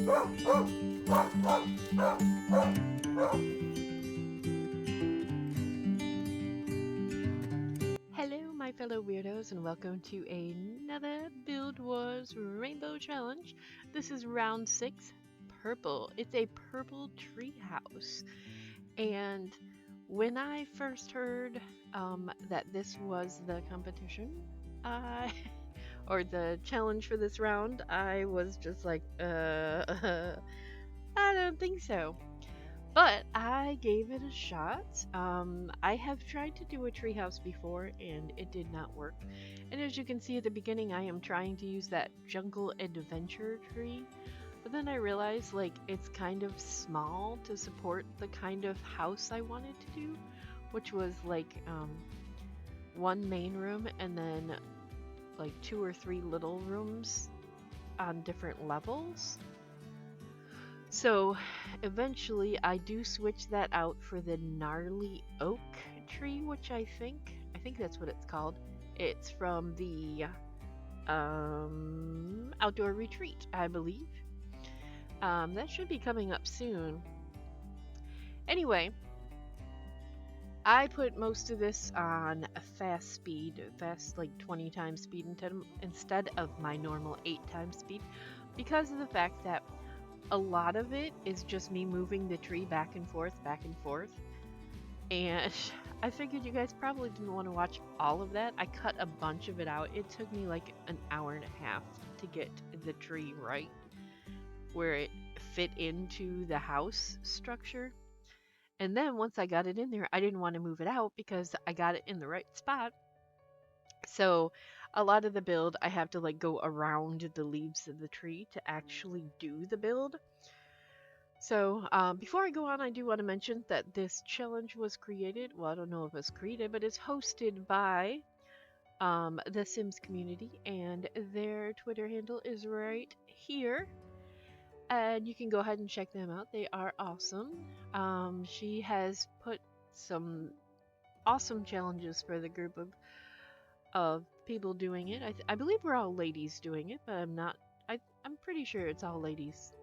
Hello, my fellow weirdos, and welcome to another Build Wars Rainbow Challenge. This is round 6, purple. It's a purple tree house. And when I first heard that this was the competition, I or the challenge for this round, I was just like, I don't think so. But I gave it a shot. I have tried to do a treehouse before and it did not work. And as you can see at the beginning, I am trying to use that jungle adventure tree. But then I realized like it's kind of small to support the kind of house I wanted to do, which was like one main room and then like 2 or 3 little rooms on different levels. So eventually I do switch that out for the gnarly oak tree, which I think that's what it's called. It's from the outdoor retreat, I believe. That should be coming up soon. Anyway, I put most of this on a fast speed, fast like 20 times speed instead of my normal 8 times speed, because of the fact that a lot of it is just me moving the tree back and forth, back and forth. And I figured you guys probably didn't want to watch all of that. I cut a bunch of it out. It took me like an hour and a half to get the tree right, where it fit into the house structure. And then once I got it in there, I didn't want to move it out because I got it in the right spot. So a lot of the build, I have to like go around the leaves of the tree to actually do the build. So before I go on, I do want to mention that this challenge was created, well, I don't know if it's created, but it's hosted by the Sims community, and their Twitter handle is right here. And you can go ahead and check them out. They are awesome. She has put some awesome challenges for the group of people doing it. I believe we're all ladies doing it, but I'm not. I'm pretty sure it's all ladies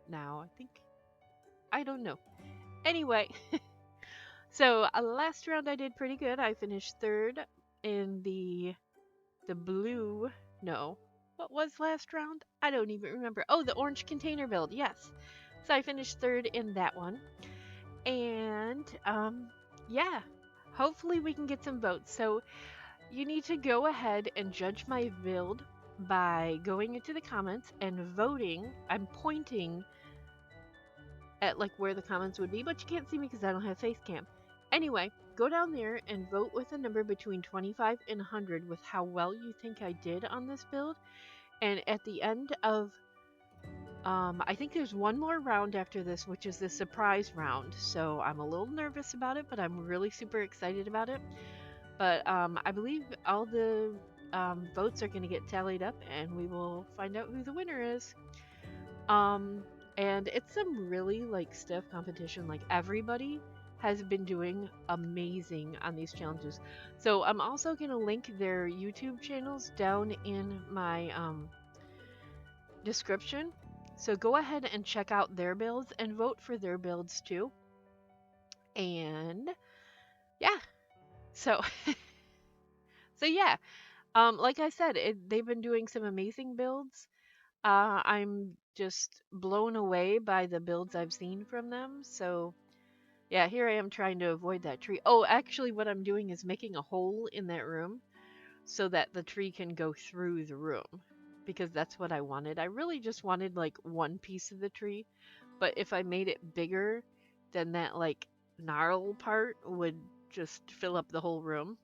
now. I don't know. Anyway, so last round I did pretty good. I finished third in the blue. No, what was last round? I don't even remember. Oh, the orange container build. Yes. So I finished third in that one. And yeah, hopefully we can get some votes. So you need to go ahead and judge my build by going into the comments and voting. I'm pointing at like where the comments would be, but you can't see me because I don't have face cam. Anyway, go down there and vote with a number between 25 and 100 with how well you think I did on this build. And at the end of I think there's one more round after this, which is the surprise round. So I'm a little nervous about it, but I'm really super excited about it. But I believe all the votes are going to get tallied up, and we will find out who the winner is. And it's some really like stiff competition. Like everybody has been doing amazing on these challenges. So I'm also going to link their YouTube channels down in my description. So go ahead and check out their builds and vote for their builds too. And yeah, so so yeah, like I said, they've been doing some amazing builds. I'm just blown away by the builds I've seen from them. So yeah, here I am trying to avoid that tree. Oh, actually, what I'm doing is making a hole in that room so that the tree can go through the room, because that's what I wanted. I really just wanted like one piece of the tree, but if I made it bigger, then that like gnarl part would just fill up the whole room.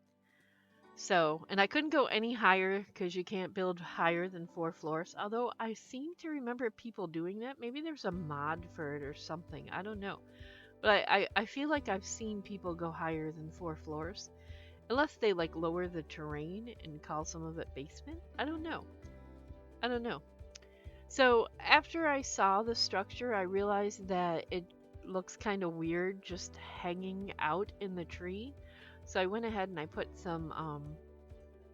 So, and I couldn't go any higher because you can't build higher than 4 floors. Although I seem to remember people doing that. Maybe there's a mod for it or something. I don't know. But I feel like I've seen people go higher than 4 floors. Unless they like lower the terrain and call some of it basement. I don't know. I don't know. So after I saw the structure, I realized that it looks kind of weird just hanging out in the tree. So I went ahead and I put some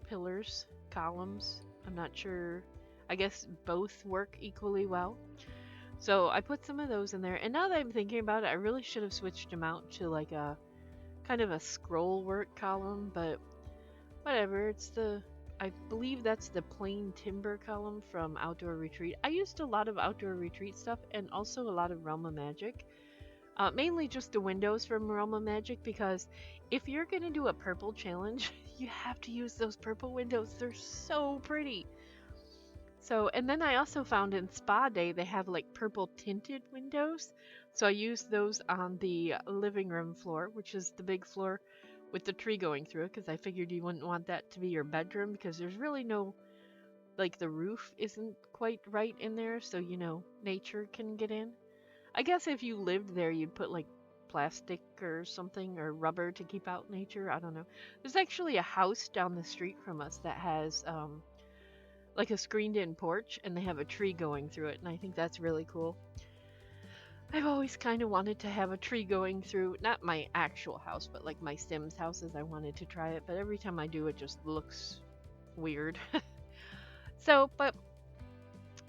pillars, columns. I'm not sure. I guess both work equally well. So I put some of those in there, and now that I'm thinking about it, I really should have switched them out to like a kind of a scroll work column, but whatever. I believe that's the plain timber column from Outdoor Retreat. I used a lot of Outdoor Retreat stuff and also a lot of Realm of Magic. Mainly just the windows from Realm of Magic, because if you're going to do a purple challenge, you have to use those purple windows. They're so pretty. So, and then I also found in Spa Day they have like purple tinted windows. So I used those on the living room floor, which is the big floor with the tree going through it, because I figured you wouldn't want that to be your bedroom because there's really no, like, the roof isn't quite right in there, so nature can get in. I guess if you lived there, you'd put like plastic or something or rubber to keep out nature. I don't know. There's actually a house down the street from us that has like a screened in porch, and they have a tree going through it, and I think that's really cool. I've always kind of wanted to have a tree going through, not my actual house, but like my Sims houses. I wanted to try it, but every time I do, it just looks weird. So, but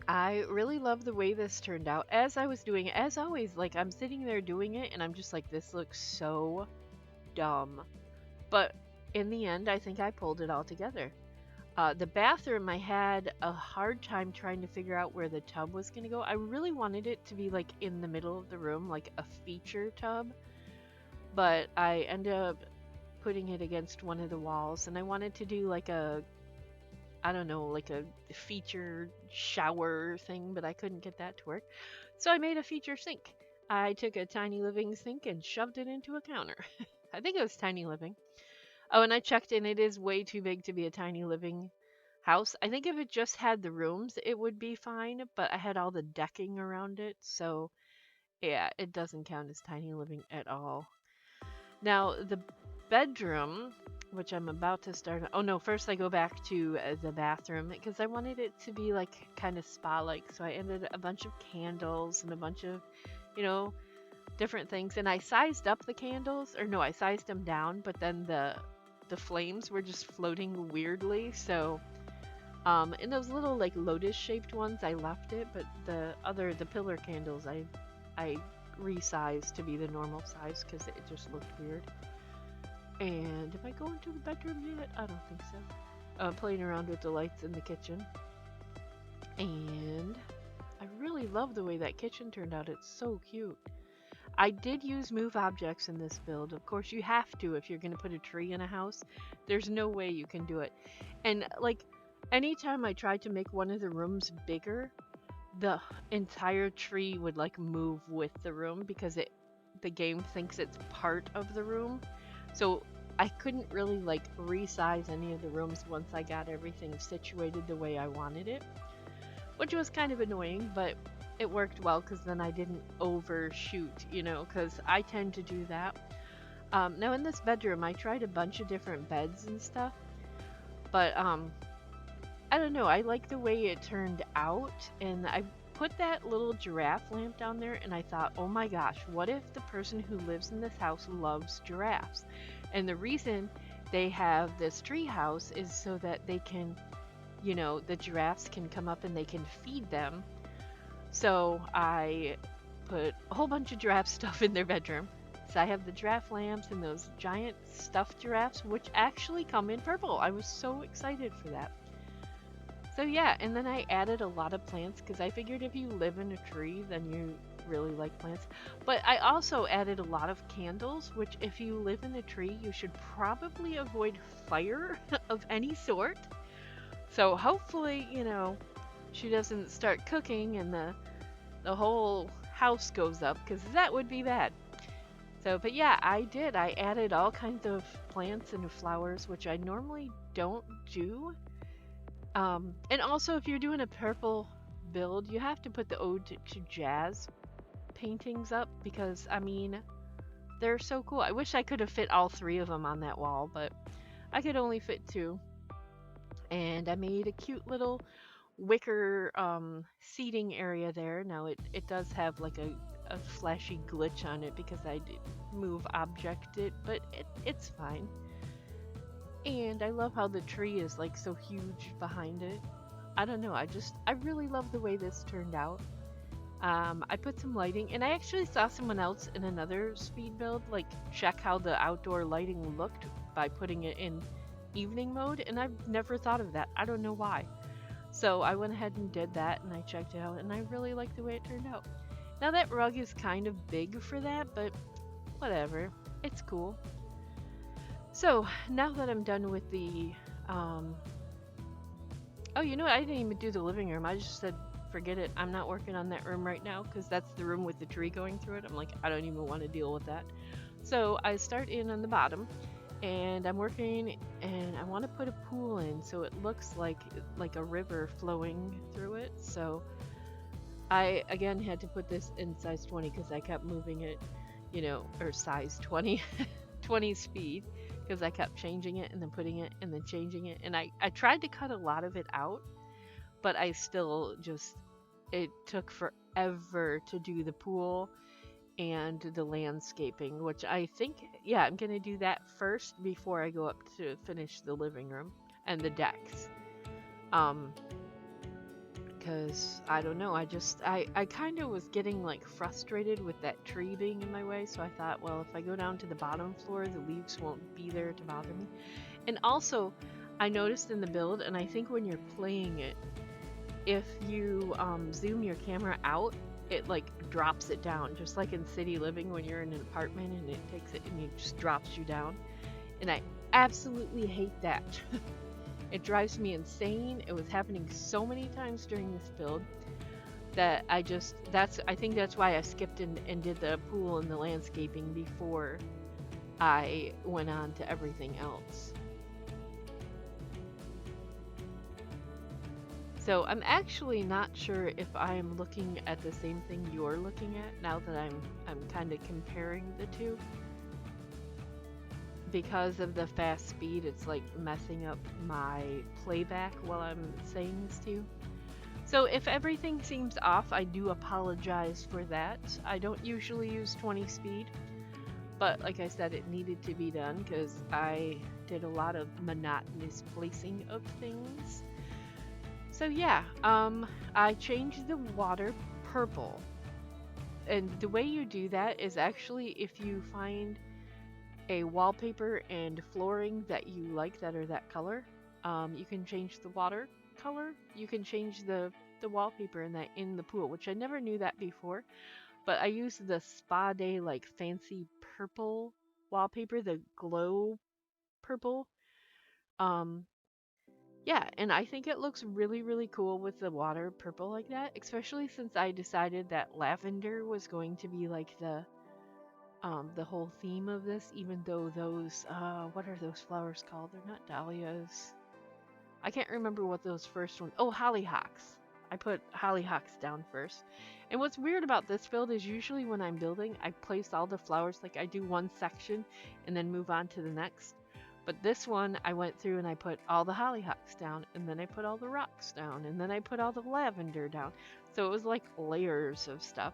I really love the way this turned out. As I was doing it, as always, like I'm sitting there doing it, and I'm just like, this looks so dumb. But in the end, I think I pulled it all together. The bathroom, I had a hard time trying to figure out where the tub was going to go. I really wanted it to be like in the middle of the room, like a feature tub. But I ended up putting it against one of the walls, and I wanted to do like I don't know, like a feature shower thing, but I couldn't get that to work. So I made a feature sink. I took a tiny living sink and shoved it into a counter. I think it was tiny living. Oh, and I checked, and it is way too big to be a tiny living house. I think if it just had the rooms, it would be fine, but I had all the decking around it, so yeah, it doesn't count as tiny living at all. Now, the bedroom, which I'm about to start. Oh no, first I go back to the bathroom because I wanted it to be like kind of spa-like. So I ended a bunch of candles and a bunch of, you know, different things. And I sized up the candles, or no, I sized them down, but then the flames were just floating weirdly. So in those little like lotus-shaped ones, I left it, but the pillar candles, I resized to be the normal size because it just looked weird. And am I going to the bedroom yet? I don't think so. I'm playing around with the lights in the kitchen. And I really love the way that kitchen turned out. It's so cute. I did use move objects in this build. Of course, you have to if you're going to put a tree in a house. There's no way you can do it. And like, anytime I tried to make one of the rooms bigger, the entire tree would like move with the room because the game thinks it's part of the room. So I couldn't really like resize any of the rooms once I got everything situated the way I wanted it, which was kind of annoying, but it worked well because then I didn't overshoot, because I tend to do that. Now in this bedroom, I tried a bunch of different beds and stuff, but I don't know, I like the way it turned out, and I put that little giraffe lamp down there, and I thought, oh my gosh, what if the person who lives in this house loves giraffes? And the reason they have this tree house is so that they can, the giraffes can come up and they can feed them. So I put a whole bunch of giraffe stuff in their bedroom. So I have the giraffe lamps and those giant stuffed giraffes, which actually come in purple. I was so excited for that. So yeah, and then I added a lot of plants because I figured if you live in a tree, then you really like plants. But I also added a lot of candles, which if you live in a tree, you should probably avoid fire of any sort. So hopefully, she doesn't start cooking and the whole house goes up, because that would be bad. So, but yeah, I did. I added all kinds of plants and flowers, which I normally don't do. And also, if you're doing a purple build, you have to put the Ode to Jazz paintings up because, I mean, they're so cool. I wish I could have fit all 3 of them on that wall, but I could only fit 2. And I made a cute little wicker seating area there. Now, it does have like a flashy glitch on it because I did move object it, but it's fine. And I love how the tree is like so huge behind it. I don't know, I really love the way this turned out. I put some lighting, and I actually saw someone else in another speed build, like check how the outdoor lighting looked by putting it in evening mode, and I've never thought of that. I don't know why. So I went ahead and did that, and I checked it out, and I really like the way it turned out. Now that rug is kind of big for that, but whatever. It's cool. So now that I'm done with the, um, oh, you know what? I didn't even do the living room. I just said, forget it. I'm not working on that room right now because that's the room with the tree going through it. I'm like, I don't even want to deal with that. So I start in on the bottom, and I'm working, and I want to put a pool in so it looks like a river flowing through it. So I again had to put this in size 20 because I kept moving it, or size 20, 20 speed because I kept changing it and then putting it and then changing it. And I tried to cut a lot of it out, but I still just, it took forever to do the pool and the landscaping, which I think, yeah, I'm going to do that first before I go up to finish the living room and the decks. Um, because I don't know, I kind of was getting like frustrated with that tree being in my way, so I thought, well, if I go down to the bottom floor, the leaves won't be there to bother me. And also, I noticed in the build, and I think when you're playing it, if you zoom your camera out, it like drops it down, just like in city living when you're in an apartment and it takes it and it just drops you down. And I absolutely hate that. It drives me insane. It was happening so many times during this build that I think that's why I skipped and did the pool and the landscaping before I went on to everything else. So I'm actually not sure if I'm looking at the same thing you're looking at now that I'm kind of comparing the two. Because of the fast speed, it's like messing up my playback while I'm saying this to you. So if everything seems off, I do apologize for that. I don't usually use 20 speed, but like I said, it needed to be done because I did a lot of monotonous placing of things. So yeah, I changed the water purple. And the way you do that is actually if you find a wallpaper and flooring that you like that are that color, you can change the water color. You can change the wallpaper in that in the pool, which I never knew that before. But I used the Spa Day like fancy purple wallpaper, the glow purple. Um, yeah, and I think it looks really, really cool with the water purple like that, especially since I decided that lavender was going to be like the whole theme of this, even though those what are those flowers called? They're not dahlias. I can't remember what those first ones. Oh, hollyhocks. I put hollyhocks down first. And what's weird about this build is usually when I'm building, I place all the flowers, like I do one section and then move on to the next. But this one, I went through and I put all the hollyhocks down, and then I put all the rocks down, and then I put all the lavender down. So it was like layers of stuff.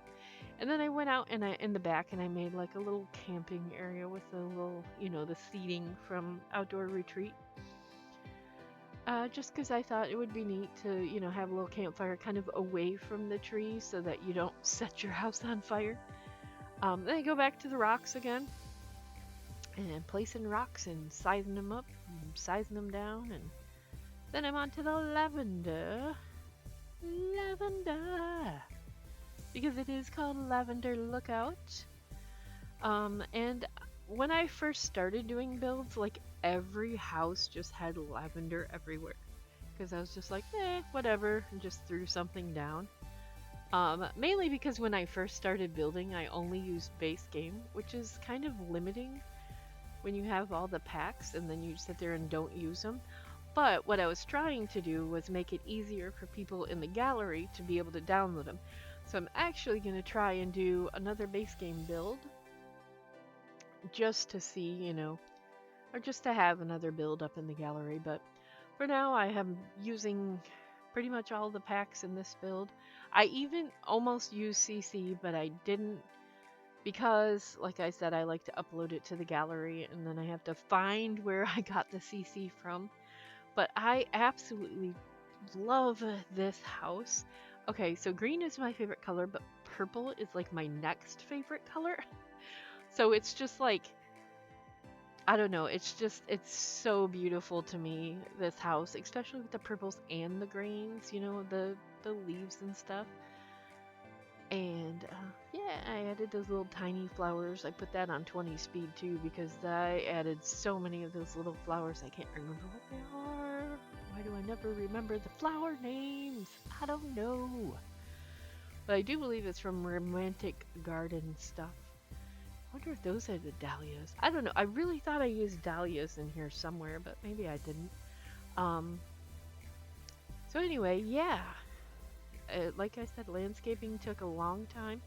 And then I went out and I in the back and I made like a little camping area with a little, the seating from Outdoor Retreat. Just because I thought it would be neat to, have a little campfire kind of away from the trees so that you don't set your house on fire. Then I go back to the rocks again and placing rocks and sizing them up and sizing them down. And then I'm on to the lavender. Lavender! Because it is called Lavender Lookout. And when I first started doing builds, like every house just had lavender everywhere. Because I was just like, whatever, and just threw something down. Mainly because when I first started building, I only used base game, which is kind of limiting when you have all the packs and then you sit there and don't use them. But what I was trying to do was make it easier for people in the gallery to be able to download them. So I'm actually going to try and do another base game build just to see, or just to have another build up in the gallery. But for now, I am using pretty much all the packs in this build. I even almost used CC, but I didn't because, like I said, I like to upload it to the gallery and then I have to find where I got the CC from. But I absolutely love this house. Okay, so green is my favorite color, but purple is like my next favorite color. So it's just like, I don't know, it's so beautiful to me, this house, especially with the purples and the greens, the leaves and stuff. And yeah, I added those little tiny flowers. I put that on 20 speed too because I added so many of those little flowers I can't remember what they are. Why do I never remember the flower names? I don't know. But I do believe it's from Romantic Garden stuff. I wonder if those are the dahlias. I don't know. I really thought I used dahlias in here somewhere, but maybe I didn't. Um, so anyway, yeah. Like I said, landscaping took a long time.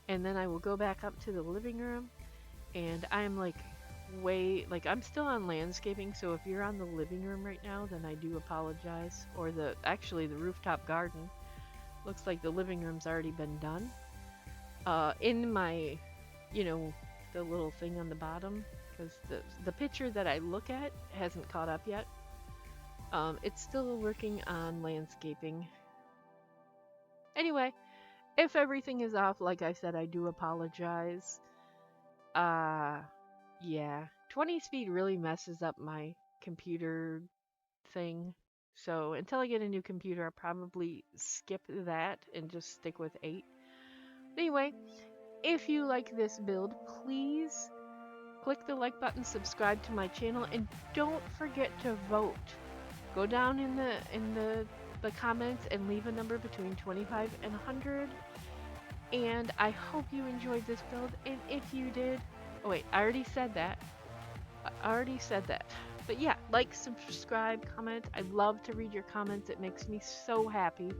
And then I will go back up to the living room, and I'm like I'm still on landscaping, so if you're on the living room right now, then I do apologize. Or actually the rooftop garden. Looks like the living room's already been done. In my, you know, the little thing on the bottom, because the picture that I look at hasn't caught up yet. It's still working on landscaping. Anyway, if everything is off, like I said, I do apologize. Uh, yeah. 20 speed really messes up my computer thing. So until I get a new computer, I'll probably skip that and just stick with 8. Anyway, if you like this build, please click the like button, subscribe to my channel, and don't forget to vote. Go down in the comments and leave a number between 25 and 100. And I hope you enjoyed this build. And if you did, oh wait, I already said that. But yeah, like, subscribe, comment. I love to read your comments. It makes me so happy.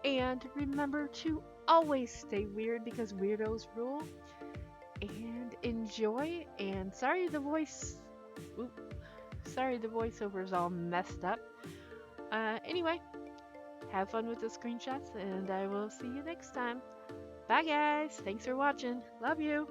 And remember to always stay weird because weirdos rule. And enjoy. And sorry the voiceover is all messed up. Anyway, have fun with the screenshots, and I will see you next time. Bye guys. Thanks for watching. Love you.